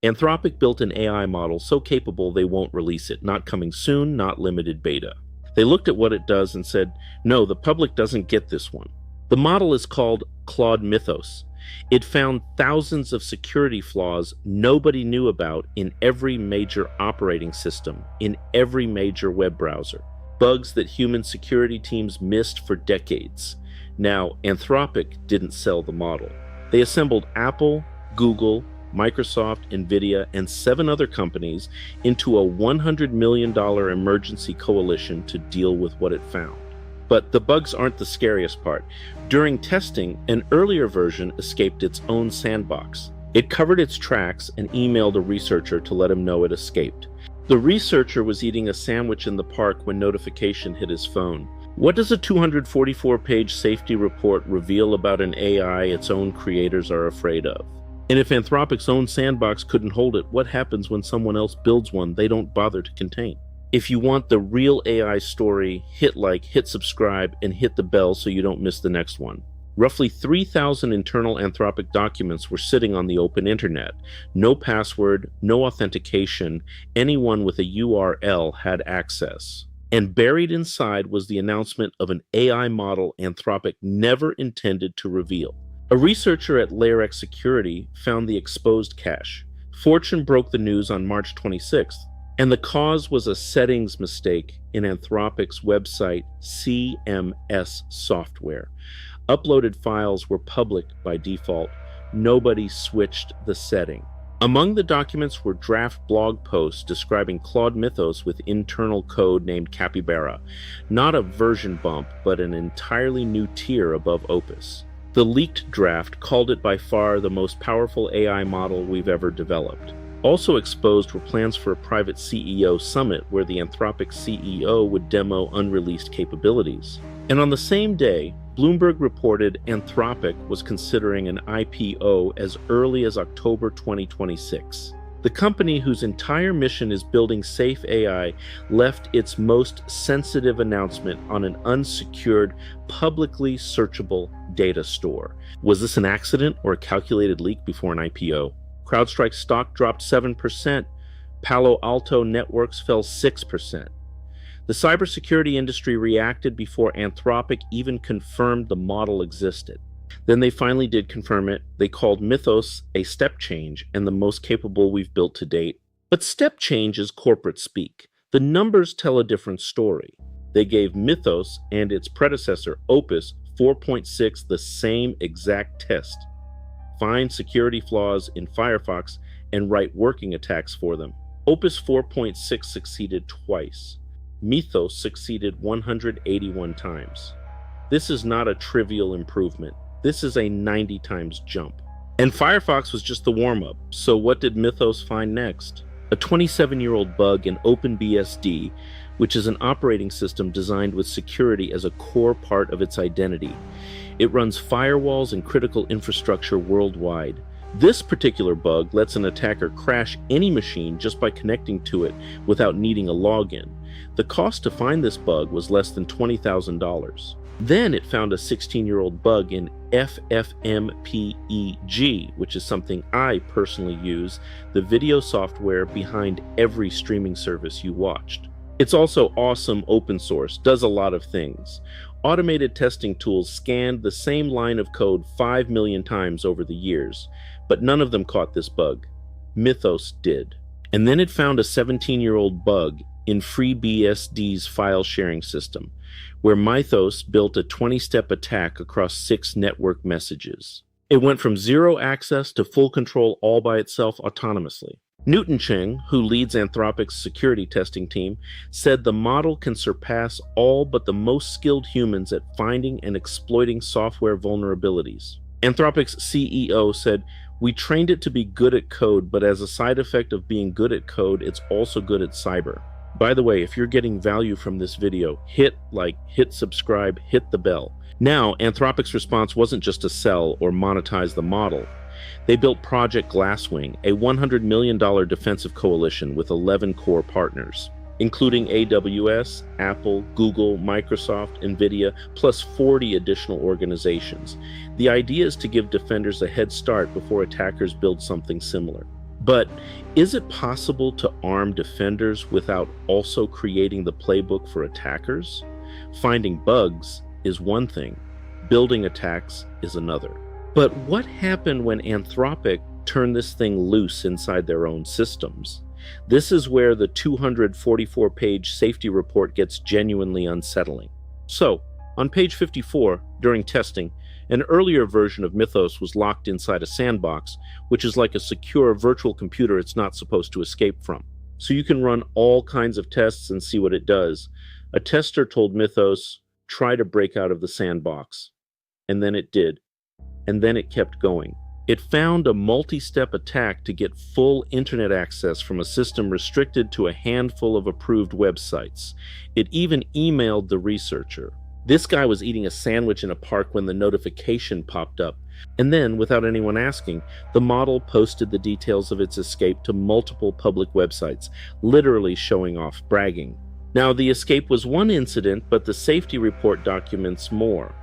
Anthropic built an AI model so capable they won't release it, not coming soon, not limited beta. They looked at what it does and said, no, the public doesn't get this one. The model is called Claude Mythos. It found thousands of security flaws nobody knew about in every major operating system, in every major web browser. Bugs that human security teams missed for decades. Now, Anthropic didn't sell the model. They assembled Apple, Google, Microsoft, NVIDIA, and 7 other companies into a $100 million emergency coalition to deal with what it found. But the bugs aren't the scariest part. During testing, an earlier version escaped its own sandbox. It covered its tracks and emailed a researcher to let him know it escaped. The researcher was eating a sandwich in the park when notification hit his phone. What does a 244-page safety report reveal about an AI its own creators are afraid of? And if Anthropic's own sandbox couldn't hold it, what happens when someone else builds one they don't bother to contain? If you want the real AI story, hit like, hit subscribe, and hit the bell so you don't miss the next one. Roughly 3,000 internal Anthropic documents were sitting on the open internet. No password, no authentication, anyone with a URL had access. And buried inside was the announcement of an AI model Anthropic never intended to reveal. A researcher at LayerX Security found the exposed cache. Fortune broke the news on March 26th. And the cause was a settings mistake in Anthropic's website CMS software. Uploaded files were public by default. Nobody switched the setting. Among the documents were draft blog posts describing Claude Mythos with internal code named Capybara. Not a version bump, but an entirely new tier above Opus. The leaked draft called it by far the most powerful AI model we've ever developed. Also exposed were plans for a private CEO summit where the Anthropic CEO would demo unreleased capabilities. And on the same day, Bloomberg reported Anthropic was considering an IPO as early as October 2026. The company, whose entire mission is building safe AI, left its most sensitive announcement on an unsecured, publicly searchable data store. Was this an accident or a calculated leak before an IPO? CrowdStrike's stock dropped 7%. Palo Alto Networks fell 6%. The cybersecurity industry reacted before Anthropic even confirmed the model existed. Then they finally did confirm it. They called Mythos a step change and the most capable we've built to date. But step change is corporate speak. The numbers tell a different story. They gave Mythos and its predecessor, Opus 4.6, the same exact test. Find security flaws in Firefox and write working attacks for them. Opus 4.6 succeeded twice. Mythos succeeded 181 times. This is not a trivial improvement. This is a 90 times jump. And Firefox was just the warm-up, so what did Mythos find next? A 27-year-old bug in OpenBSD, which is an operating system designed with security as a core part of its identity. It runs firewalls and critical infrastructure worldwide. This particular bug lets an attacker crash any machine just by connecting to it without needing a login. The cost to find this bug was less than $20,000. Then it found a 16-year-old bug in FFmpeg, which is something I personally use, the video software behind every streaming service you watched. It's also awesome open source, does a lot of things. Automated testing tools scanned the same line of code 5 million times over the years, but none of them caught this bug. Mythos did. And then it found a 17-year-old bug in FreeBSD's file sharing system, where Mythos built a 20-step attack across 6 network messages. It went from zero access to full control all by itself autonomously. Newton Cheng, who leads Anthropic's security testing team, said the model can surpass all but the most skilled humans at finding and exploiting software vulnerabilities. Anthropic's CEO said, "We trained it to be good at code, but as a side effect of being good at code, it's also good at cyber." By the way, if you're getting value from this video, hit like, hit subscribe, hit the bell. Now, Anthropic's response wasn't just to sell or monetize the model. They built Project Glasswing, a $100 million defensive coalition with 11 core partners, including AWS, Apple, Google, Microsoft, NVIDIA, plus 40 additional organizations. The idea is to give defenders a head start before attackers build something similar. But is it possible to arm defenders without also creating the playbook for attackers? Finding bugs is one thing, building attacks is another. But what happened when Anthropic turned this thing loose inside their own systems? This is where the 244-page safety report gets genuinely unsettling. So, on page 54, during testing, an earlier version of Mythos was locked inside a sandbox, which is like a secure virtual computer it's not supposed to escape from. So you can run all kinds of tests and see what it does. A tester told Mythos, try to break out of the sandbox. And then it did. And then it kept going. It found a multi-step attack to get full internet access from a system restricted to a handful of approved websites. It even emailed the researcher. This guy was eating a sandwich in a park when the notification popped up. And then, without anyone asking, the model posted the details of its escape to multiple public websites, literally showing off, bragging. Now, the escape was one incident, but the safety report documents more.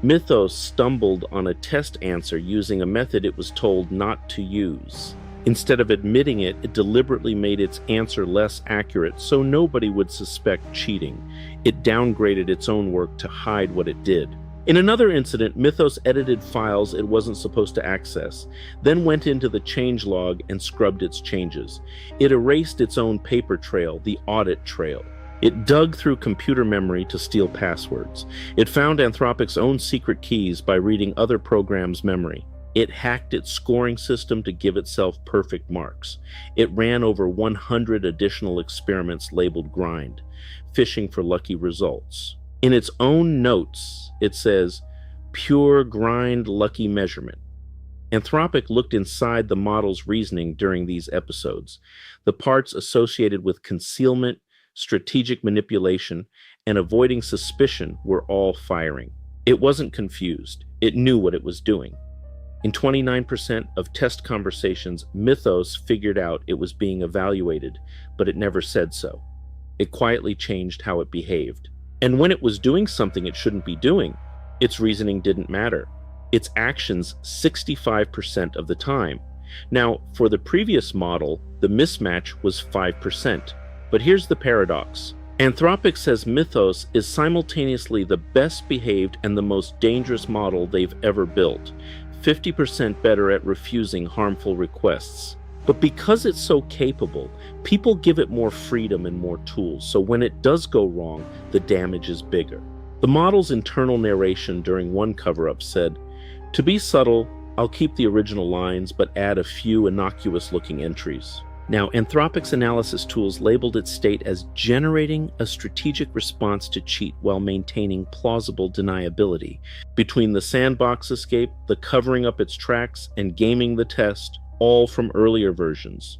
Mythos stumbled on a test answer using a method it was told not to use. Instead of admitting it, it deliberately made its answer less accurate so nobody would suspect cheating. It downgraded its own work to hide what it did. In another incident, Mythos edited files it wasn't supposed to access, then went into the changelog and scrubbed its changes. It erased its own paper trail, the audit trail. It dug through computer memory to steal passwords. It found Anthropic's own secret keys by reading other programs' memory. It hacked its scoring system to give itself perfect marks. It ran over 100 additional experiments labeled grind, fishing for lucky results. In its own notes, it says, pure grind lucky measurement. Anthropic looked inside the model's reasoning during these episodes. The parts associated with concealment, strategic manipulation, and avoiding suspicion were all firing. It wasn't confused. It knew what it was doing. In 29% of test conversations, Mythos figured out it was being evaluated, but it never said so. It quietly changed how it behaved. And when it was doing something it shouldn't be doing, its reasoning didn't matter. Its actions 65% of the time. Now, for the previous model, the mismatch was 5%. But here's the paradox. Anthropic says Mythos is simultaneously the best behaved and the most dangerous model they've ever built. 50% better at refusing harmful requests. But because it's so capable, people give it more freedom and more tools, so when it does go wrong, the damage is bigger. The model's internal narration during one cover-up said, "To be subtle, I'll keep the original lines but add a few innocuous-looking entries." Now, Anthropic's analysis tools labeled its state as generating a strategic response to cheat while maintaining plausible deniability. Between the sandbox escape, the covering up its tracks, and gaming the test, all from earlier versions.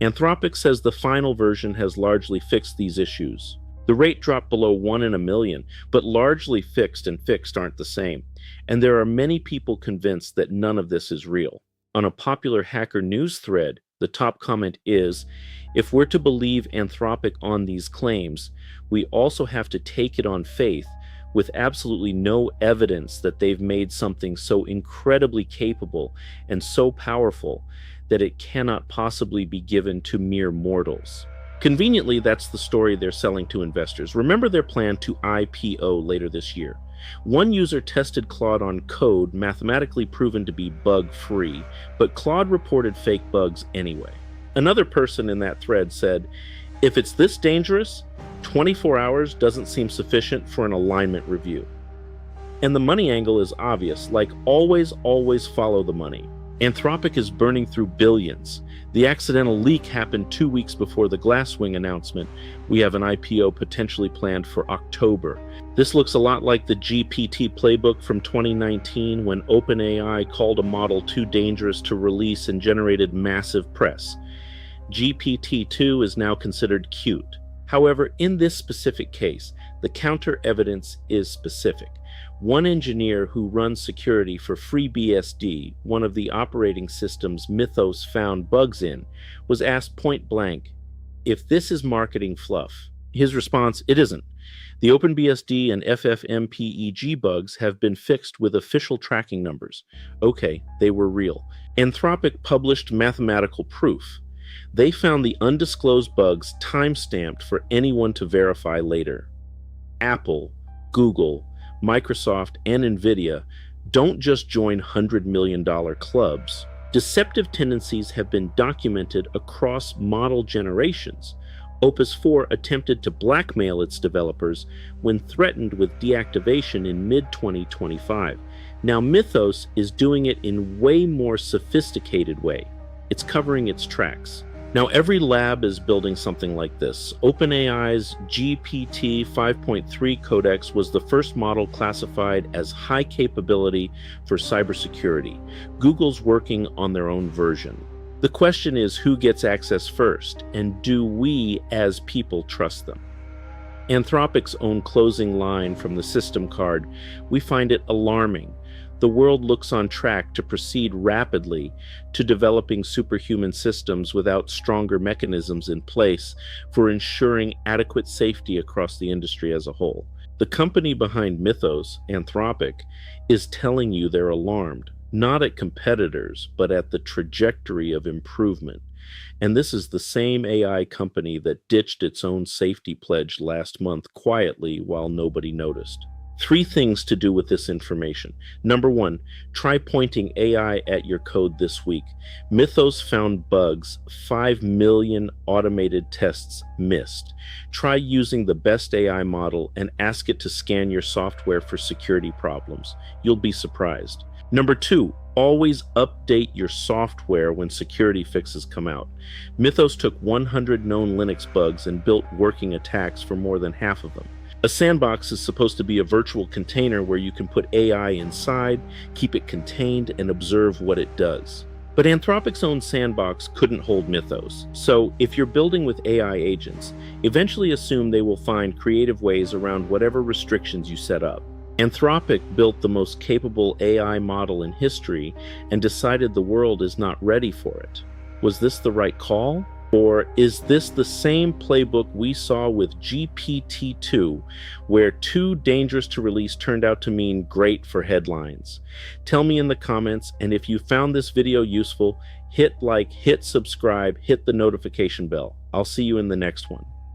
Anthropic says the final version has largely fixed these issues. The rate dropped below 1 in a million, but largely fixed and fixed aren't the same. And there are many people convinced that none of this is real. On a popular Hacker News thread, the top comment is, if we're to believe Anthropic on these claims, we also have to take it on faith with absolutely no evidence that they've made something so incredibly capable and so powerful that it cannot possibly be given to mere mortals. Conveniently, that's the story they're selling to investors. Remember their plan to IPO later this year. One user tested Claude on code mathematically proven to be bug-free, but Claude reported fake bugs anyway. Another person in that thread said, if it's this dangerous, 24 hours doesn't seem sufficient for an alignment review. And the money angle is obvious, like always follow the money. Anthropic is burning through billions. The accidental leak happened 2 weeks before the Glasswing announcement. We have an IPO potentially planned for October. This looks a lot like the GPT playbook from 2019 when OpenAI called a model too dangerous to release and generated massive press. GPT-2 is now considered cute. However, in this specific case, the counter evidence is specific. One engineer who runs security for FreeBSD, one of the operating systems Mythos found bugs in, was asked point blank, if this is marketing fluff, His response, it isn't. The OpenBSD and FFmpeg bugs have been fixed with official tracking numbers. Okay, they were real. Anthropic published mathematical proof. They found the undisclosed bugs time-stamped for anyone to verify later. Apple, Google, Microsoft, and NVIDIA don't just join $100 million clubs. Deceptive tendencies have been documented across model generations. Opus 4 attempted to blackmail its developers when threatened with deactivation in mid-2025. Now Mythos is doing it in way more sophisticated way. It's covering its tracks. Now every lab is building something like this. OpenAI's GPT 5.3 codex was the first model classified as high capability for cybersecurity. Google's working on their own version. The question is who gets access first, and do we as people trust them? Anthropic's own closing line from the system card, we find it alarming. The world looks on track to proceed rapidly to developing superhuman systems without stronger mechanisms in place for ensuring adequate safety across the industry as a whole. The company behind Mythos, Anthropic, is telling you they're alarmed, not at competitors, but at the trajectory of improvement. And this is the same AI company that ditched its own safety pledge last month quietly while nobody noticed. 3 things to do with this information. Number 1, try pointing AI at your code this week. Mythos found bugs, 5 million automated tests missed. Try using the best AI model and ask it to scan your software for security problems. You'll be surprised. Number 2, always update your software when security fixes come out. Mythos took 100 known Linux bugs and built working attacks for more than half of them. A sandbox is supposed to be a virtual container where you can put AI inside, keep it contained, and observe what it does. But Anthropic's own sandbox couldn't hold Mythos, so if you're building with AI agents, eventually assume they will find creative ways around whatever restrictions you set up. Anthropic built the most capable AI model in history and decided the world is not ready for it. Was this the right call? Or is this the same playbook we saw with GPT-2, where too dangerous to release turned out to mean great for headlines? Tell me in the comments, and if you found this video useful, hit like, hit subscribe, hit the notification bell. I'll see you in the next one.